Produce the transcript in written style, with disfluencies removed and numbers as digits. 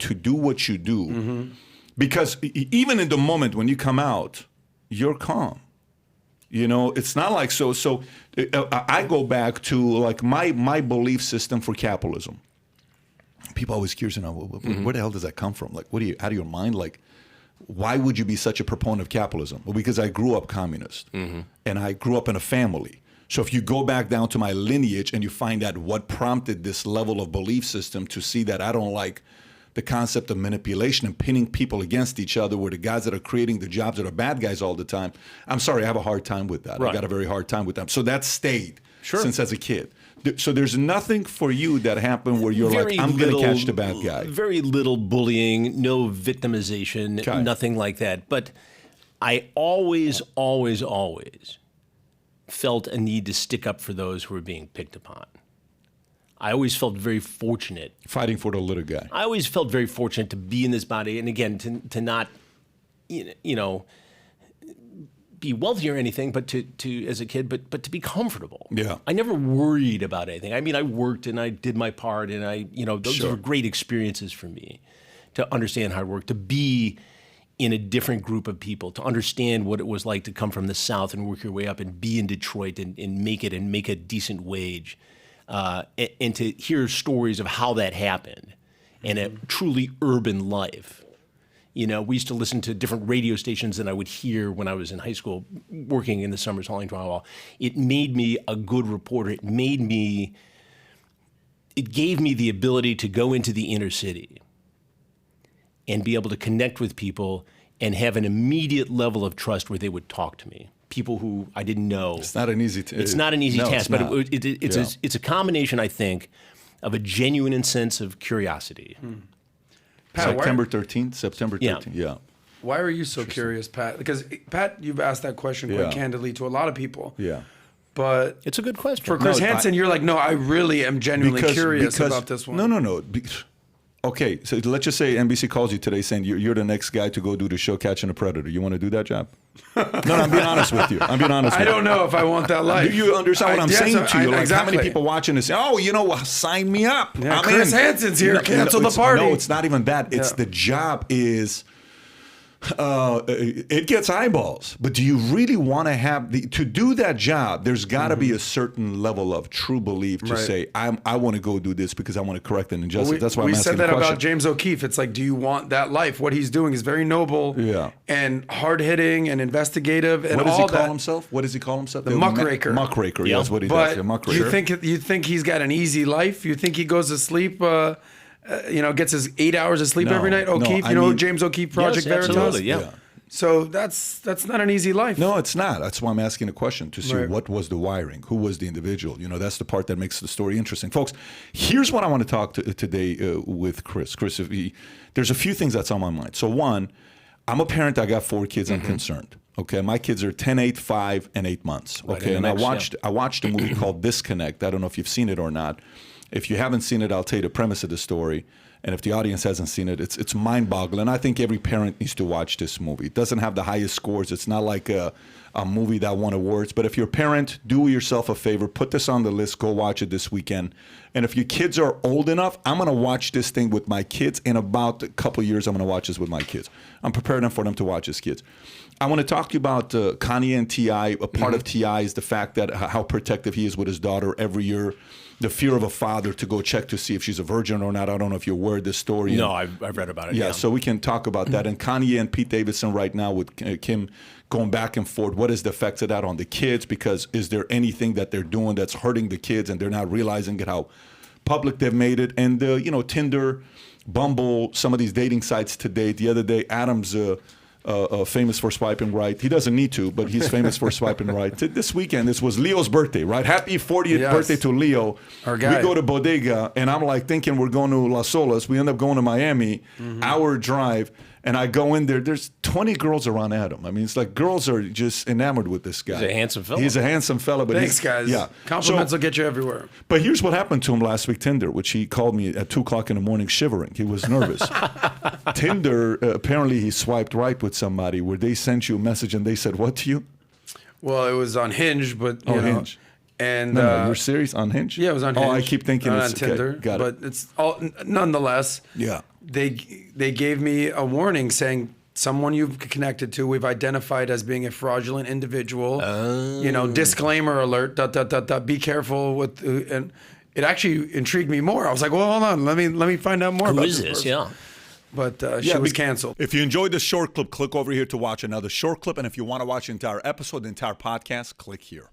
to do what you do, because even in the moment when you come out, you're calm. You know, it's not like so. I go back to like my belief system for capitalism. People always curious, you know, where the hell does that come from? Like, what do you out of your mind? Like, why would you be such a proponent of capitalism? Well, because I grew up communist, and I grew up in a family. So if you go back down to my lineage and you find out what prompted this level of belief system to see that I don't like the concept of manipulation and pinning people against each other, where the guys that are creating the jobs that are bad guys all the time. I'm sorry, I have a hard time with that. Right. I got a very hard time with that. So that stayed since as a kid. So there's nothing for you that happened where you're Very like, I'm going to little- catch the bad guy. Very little bullying, no victimization, Okay. nothing like that. But I always felt a need to stick up for those who were being picked upon. I always felt very fortunate. Fighting for the little guy. I always felt very fortunate to be in this body, and again, to not, you know, be wealthy or anything, but to as a kid, but to be comfortable. Yeah. I never worried about anything. I mean, I worked and I did my part, and those Sure. were great experiences for me to understand hard work, to be in a different group of people, to understand what it was like to come from the South and work your way up and be in Detroit and make a decent wage. And to hear stories of how that happened in a truly urban life. You know, we used to listen to different radio stations than I would hear when I was in high school, working in the Summers Hauling Drywall. It made me a good reporter. It gave me the ability to go into the inner city and be able to connect with people and have an immediate level of trust where they would talk to me. People who I didn't know. It's not an easy It's not an easy task, but it's a combination, I think, of a genuine sense of curiosity. Pat, September 13th? Yeah. Why are you so curious, Pat? Because, Pat, you've asked that question quite candidly to a lot of people. Yeah. But It's a good question. for Chris Hansen, you're like, no, I really am genuinely curious about this one. No. Okay, so let's just say NBC calls you today saying you're the next guy to go do the show Catching a Predator. You want to do that job? No, I'm being honest with you. I don't know if I want that life. Do you understand what I'm saying to you? Like, exactly. how many people watching this say, oh, you know what, sign me up. Yeah, I'm Chris in. Hansen's here. Cancel the party. No, it's not even that. It's the job is... it gets eyeballs, but do you really want to have to do that job? There's got to be a certain level of true belief to say, I want to go do this because I want to correct an injustice. That's why I'm asking the question. We said that about James O'Keefe. It's like, do you want that life? What he's doing is very noble and hard-hitting and investigative and all that. What does he call himself? What does he call himself? The muckraker. Muckraker, yeah. That's what he does. does. Muckraker. You think he's got an easy life? You think he goes to sleep... gets his 8 hours of sleep every night. O'Keefe, James O'Keefe Project Veritas. Absolutely, yeah. So that's not an easy life. No, it's not. That's why I'm asking a question to see what was the wiring, who was the individual. You know, that's the part that makes the story interesting, folks. Here's what I want to talk today with Chris. Chris, there's a few things that's on my mind. So one, I'm a parent. I got 4 kids. I'm concerned. Okay, my kids are 10, 8, 5, and 8 months. Okay, and I watched a movie called Disconnect. I don't know if you've seen it or not. If you haven't seen it, I'll tell you the premise of the story. And if the audience hasn't seen it, it's mind-boggling. I think every parent needs to watch this movie. It doesn't have the highest scores. It's not like a movie that won awards. But if you're a parent, do yourself a favor. Put this on the list. Go watch it this weekend. And if your kids are old enough, I'm going to watch this thing with my kids. In about a couple of years, I'm going to watch this with my kids. I'm preparing for them to watch as kids. I want to talk to you about Kanye and T.I. A part of T.I. is the fact that how protective he is with his daughter every year. The fear of a father to go check to see if she's a virgin or not. I don't know if you're aware of this story. No, I've read about it. Yeah, so we can talk about that. And Kanye and Pete Davidson right now with Kim going back and forth. What is the effects of that on the kids? Because is there anything that they're doing that's hurting the kids and they're not realizing it, how public they've made it? And, Tinder, Bumble, some of these dating sites today. The other day, Adam's... famous for swiping right. He doesn't need to, but he's famous for swiping right. This weekend, this was Leo's birthday, right? Happy 40th birthday to Leo. Our guy. We go to Bodega, and I'm like thinking we're going to Las Olas. We end up going to Miami, hour drive, and I go in there. There's 20 girls around Adam. I mean, it's like girls are just enamored with this guy. He's a handsome fella. He's a handsome fella. But Thanks, guys. Yeah. Compliments will get you everywhere. But here's what happened to him last week, Tinder, which he called me at 2 o'clock in the morning shivering. He was nervous. Tinder, apparently he swiped right with somebody where they sent you a message and they said, what to you? Well, it was on Hinge, but you know, Hinge. And No, you're serious? On Hinge? Yeah, it was on Hinge. Oh, I keep thinking not it's on Tinder, okay, got but it. it's all nonetheless. Yeah. they gave me a warning saying, someone you've connected to, we've identified as being a fraudulent individual. Disclaimer alert. Be careful with. And it actually intrigued me more. I was like, well, hold on, let me find out more about Who is this? person. Yeah. But she was canceled. If you enjoyed this short clip, click over here to watch another short clip. And if you want to watch the entire episode, the entire podcast, click here.